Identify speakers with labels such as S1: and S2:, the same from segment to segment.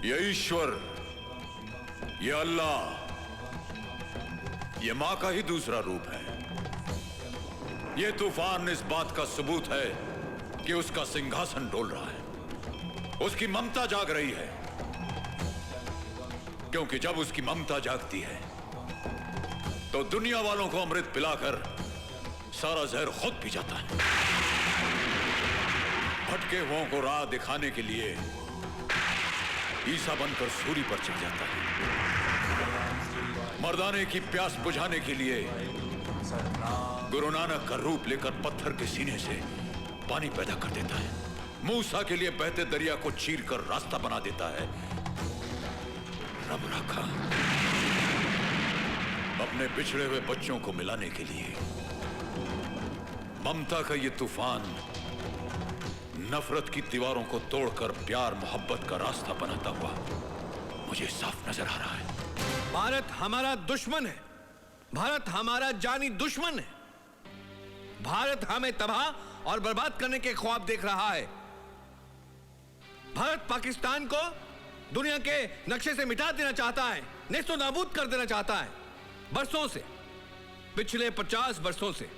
S1: ये ईश्वर, ये अल्लाह, ये मां का ही दूसरा रूप है। ये तूफान इस बात का सबूत है कि उसका सिंहासन डोल रहा है, उसकी ममता जाग रही है। क्योंकि जब उसकी ममता जागती है तो दुनिया वालों को अमृत पिलाकर सारा जहर खुद पी जाता है। भटके हुओं को राह दिखाने के लिए ईसा बनकर सूली पर चढ़ जाता है। मर्दाने की प्यास बुझाने के लिए गुरु नानक का रूप लेकर पत्थर के सीने से पानी पैदा कर देता है। मूसा के लिए बहते दरिया को चीर कर रास्ता बना देता है। रब रखा अपने बिछड़े हुए बच्चों को मिलाने के लिए। ममता का ये तूफान नफरत की दीवारों को तोड़कर प्यार मोहब्बत का रास्ता बनाता हुआ मुझे साफ नजर आ रहा है।
S2: भारत हमारा दुश्मन है, भारत हमारा जानी दुश्मन है। भारत हमें तबाह और बर्बाद करने के ख्वाब देख रहा है। भारत पाकिस्तान को दुनिया के नक्शे से मिटा देना चाहता है, नेस्तो नाबूद कर देना चाहता है। बरसों से, पिछले 50 वर्षों से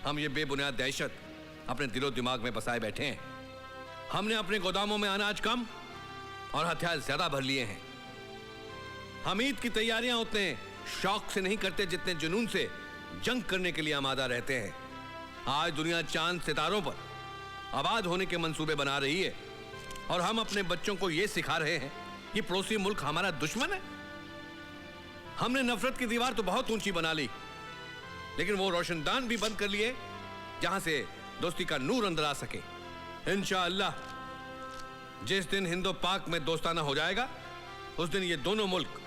S2: हम ये बेबुनियाद दहशत अपने दिलो दिमाग में बसाए बैठे हैं। हमने अपने गोदामों में अनाज कम और हथियार ज्यादा भर लिए हैं। हम ईद की तैयारियां उतने शौक से नहीं करते जितने जुनून से जंग करने के लिए आमादा रहते हैं। आज दुनिया चांद सितारों पर आबाद होने के मंसूबे बना रही है और हम अपने बच्चों को यह सिखा रहे हैं कि पड़ोसी मुल्क हमारा दुश्मन है। हमने नफरत की दीवार तो बहुत ऊंची बना ली, लेकिन वो रोशनदान भी बंद कर लिए जहां से दोस्ती का नूर अंदर आ सके। इंशाअल्लाह जिस दिन हिंदो पाक में दोस्ताना हो जाएगा, उस दिन ये दोनों मुल्क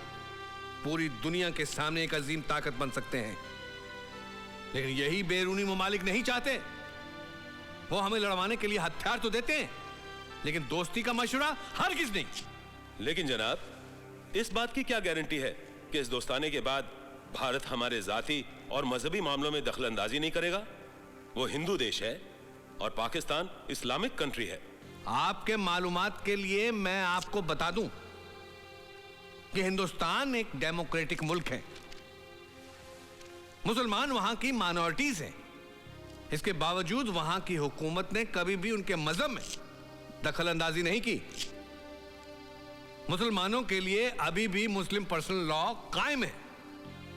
S2: पूरी दुनिया के सामने एक अजीम ताकत बन सकते हैं। लेकिन यही बैरूनी ममालिक नहीं चाहते। वो हमें लड़वाने के लिए हथियार तो देते हैं, लेकिन दोस्ती का मशवरा हरगिज़ नहीं।
S3: लेकिन जनाब, इस बात की क्या गारंटी है कि इस दोस्ताने के बाद भारत हमारे जाती और मजहबी मामलों में दखलंदाजी नहीं करेगा? वो हिंदू देश है और पाकिस्तान इस्लामिक कंट्री है।
S2: आपके मालूमात के लिए मैं आपको बता दूं कि हिंदुस्तान एक डेमोक्रेटिक मुल्क है। मुसलमान वहां की माइनॉरिटीज हैं। इसके बावजूद वहां की हुकूमत ने कभी भी उनके मजहब में दखल अंदाजी नहीं की। मुसलमानों के लिए अभी भी मुस्लिम पर्सनल लॉ कायम है।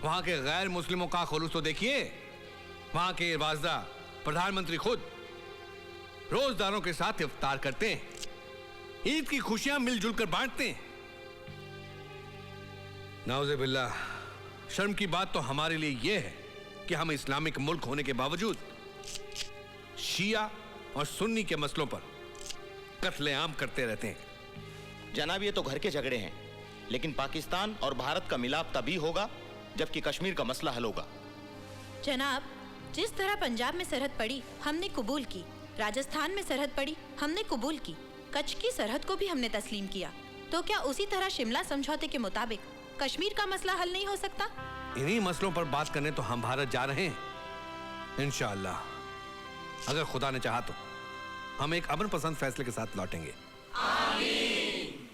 S2: वहां के गैर मुस्लिमों का खुलूस तो देखिए। वहां के वाजदा प्रधानमंत्री खुद रोजदारों के साथ इफ्तार करते हैं, ईद की खुशियां मिलजुल कर बांटते हैं। नाउज़े बिल्लाह, शर्म की बात तो हमारे लिए यह है कि हम इस्लामिक मुल्क होने के बावजूद शिया और सुन्नी के मसलों पर कत्लेआम करते रहते हैं।
S4: जनाब, ये तो घर के झगड़े हैं, लेकिन पाकिस्तान और भारत का मिलाप तभी होगा जबकि कश्मीर का मसला हल होगा।
S5: जनाब, जिस तरह पंजाब में सरहद पड़ी हमने कबूल की, राजस्थान में सरहद पड़ी हमने कबूल की, कच्छ की सरहद को भी हमने तस्लीम किया, तो क्या उसी तरह शिमला समझौते के मुताबिक कश्मीर का मसला हल नहीं हो सकता?
S2: इन्हीं मसलों पर बात करने तो हम भारत जा रहे हैं। इंशाअल्लाह, अगर खुदा ने चाहा तो हम एक अमन पसंद फैसले के साथ लौटेंगे। आमीन।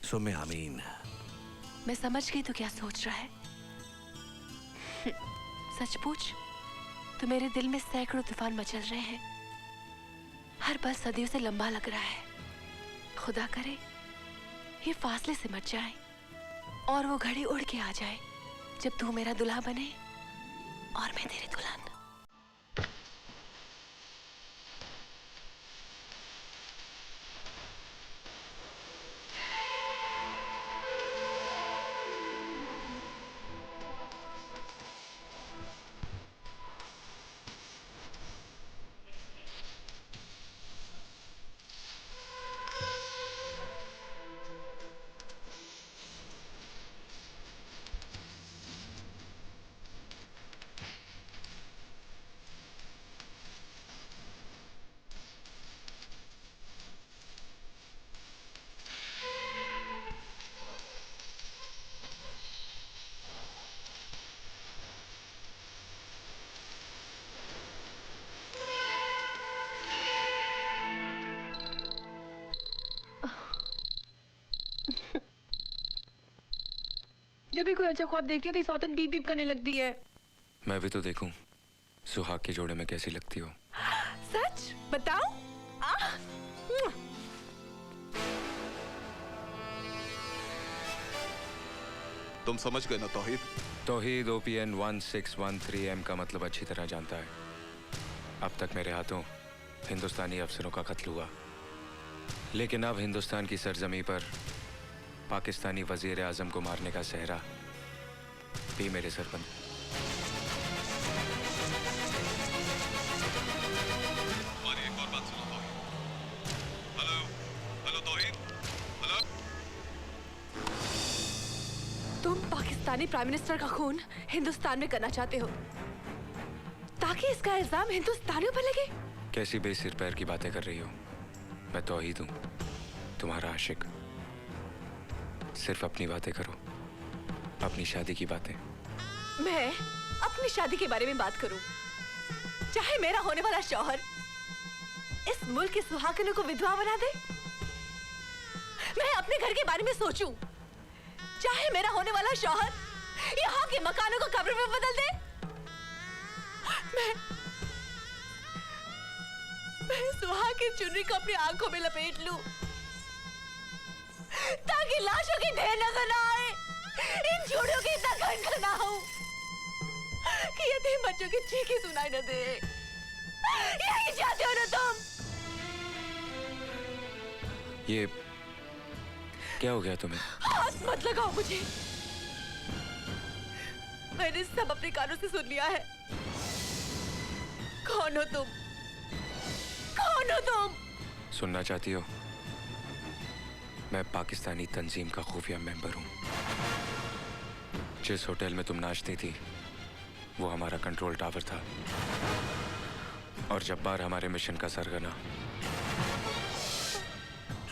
S2: सुम्मे आमीन।
S6: मैं समझ गई तो क्या सोच रहा है। सच पूछ तो मेरे दिल में सैकड़ों तूफान मचल रहे हैं। हर पल सदियों से लंबा लग रहा है। खुदा करे ये फासले से मच जाए और वो घड़ी उड़ के आ जाए जब तू मेरा दुल्हा बने और मैं तेरी दुल्हन। जब भी कोई अच्छा ख्वाब देखती है तो सौतन बीप बीप करने लगती है।
S7: मैं भी तो देखूं सुहाग के जोड़े में कैसी लगती हो।
S6: सच बताओ।
S8: तुम समझ गए ना तौहीद?
S7: तौहीद OPN 1613M का मतलब अच्छी तरह जानता है। अब तक मेरे हाथों हिंदुस्तानी अफसरों का कत्ल हुआ, लेकिन अब हिंदुस्तान की सरजमी पर पाकिस्तानी वजीर आजम को मारने का सहरा भी मेरे सर पर।
S8: हमारी एक और बात सुनो Tauheed. Hello hello Tauheed, hello.
S6: तुम पाकिस्तानी प्राइम मिनिस्टर का खून हिंदुस्तान में करना चाहते हो ताकि इसका इल्जाम हिंदुस्तानियों पर लगे?
S7: कैसी बेसिर पैर की बातें कर रही हो? मैं तौहीद हूँ, तुम्हारा आशिक। सिर्फ अपनी बातें करो, अपनी शादी की बातें।
S6: मैं अपनी शादी के बारे में बात करूं, चाहे मेरा होने वाला शौहर इस मुल्क की सुहागनों को विधवा बना दे। मैं अपने घर के बारे में सोचूं, चाहे मेरा होने वाला शौहर यहाँ के मकानों को कब्र में बदल दे। मैं सुहाग की चुन्नी को अपनी आंखों में लपेट लूं ताकि लाशों की ढेर नजर ना आए, इन जोड़ों की इतना घंटा ना हो कि यतीम बच्चों की चीखें सुनाई न दे। यही चाहते हो ना तुम?
S7: ये क्या हो गया तुम्हें?
S6: हाथ मत लगाओ मुझे। मैंने सब अपने कानों से सुन लिया है। कौन हो तुम? कौन हो तुम?
S7: सुनना चाहती हो? मैं पाकिस्तानी तंजीम का खुफिया मेंबर हूँ। जिस होटल में तुम नाचती थी वो हमारा कंट्रोल टावर था, और जब्बार हमारे मिशन का सरगना।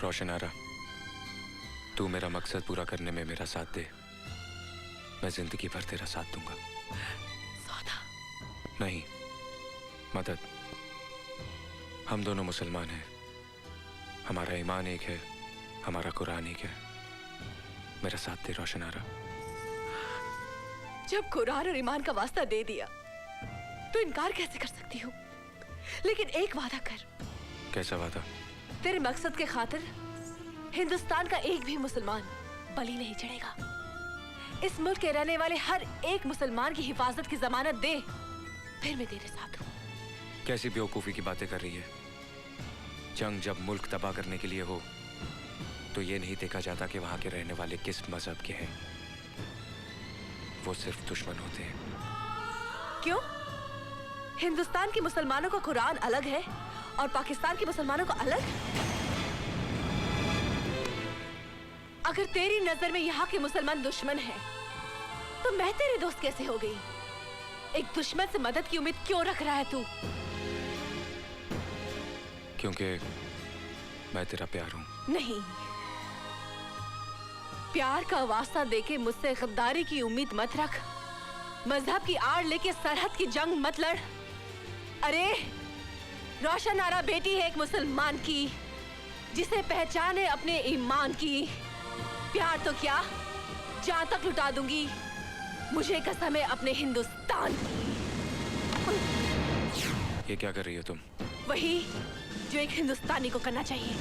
S7: रोशन आरा, तू मेरा मकसद पूरा करने में मेरा साथ दे, मैं जिंदगी भर तेरा साथ दूंगा।
S6: सौदा
S7: नहीं, मदद। हम दोनों मुसलमान हैं, हमारा ईमान एक है, हमारा कुरान एक है। मेरा साथ दे रोशन आरा।
S6: जब कुरान और ईमान का वास्ता दे दिया तो इनकार कैसे कर सकती हूँ? लेकिन एक वादा कर।
S7: कैसा वादा?
S6: तेरे मकसद के खातिर हिंदुस्तान का एक भी मुसलमान बलि नहीं चढ़ेगा। इस मुल्क के रहने वाले हर एक मुसलमान की हिफाजत की जमानत दे, फिर मैं तेरे साथ हूँ।
S7: कैसी बेवकूफ़ी की बातें कर रही है? जंग जब मुल्क तबाह करने के लिए हो तो ये नहीं देखा जाता कि वहां के रहने वाले किस मजहब के हैं। वो सिर्फ दुश्मन होते हैं।
S6: क्यों? हिंदुस्तान के मुसलमानों का कुरान अलग है और पाकिस्तान के मुसलमानों का अलग? अगर तेरी नजर में यहाँ के मुसलमान दुश्मन हैं, तो मैं तेरी दोस्त कैसे हो गई? एक दुश्मन से मदद की उम्मीद क्यों रख रहा है तू?
S7: क्योंकि मैं तेरा प्यार हूं।
S6: नहीं, प्यार का वास्ता देके मुझसे गद्दारी की उम्मीद मत रख। मजहब की आड़ लेके सरहद की जंग मत लड़। अरे रोशन आरा बेटी है एक मुसलमान की, जिसे पहचान है अपने ईमान की। प्यार तो क्या, जान तक लुटा दूंगी। मुझे कसम है अपने हिंदुस्तान की।
S7: ये क्या कर रही हो तुम?
S6: वही जो एक हिंदुस्तानी को करना चाहिए।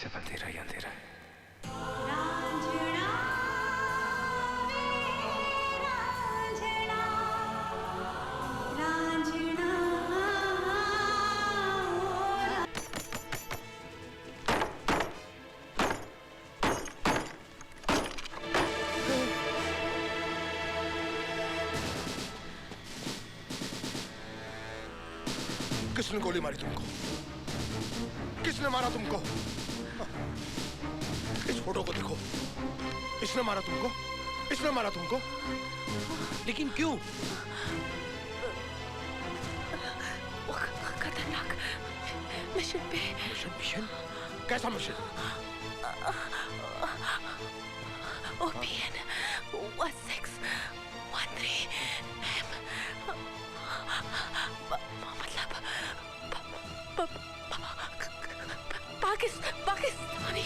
S7: सब अंधेरा ही अंधेरा है।
S9: किसने गोली मारी तुमको? किसने मारा तुमको? इस फोटो को देखो। इसने मारा तुमको? इसने मारा तुमको?
S2: लेकिन क्यों?
S6: खतरनाक मिशन पे।
S9: मिशन? कैसा मिशन?
S6: OPN 1613 मतलब पाकिस्तानी।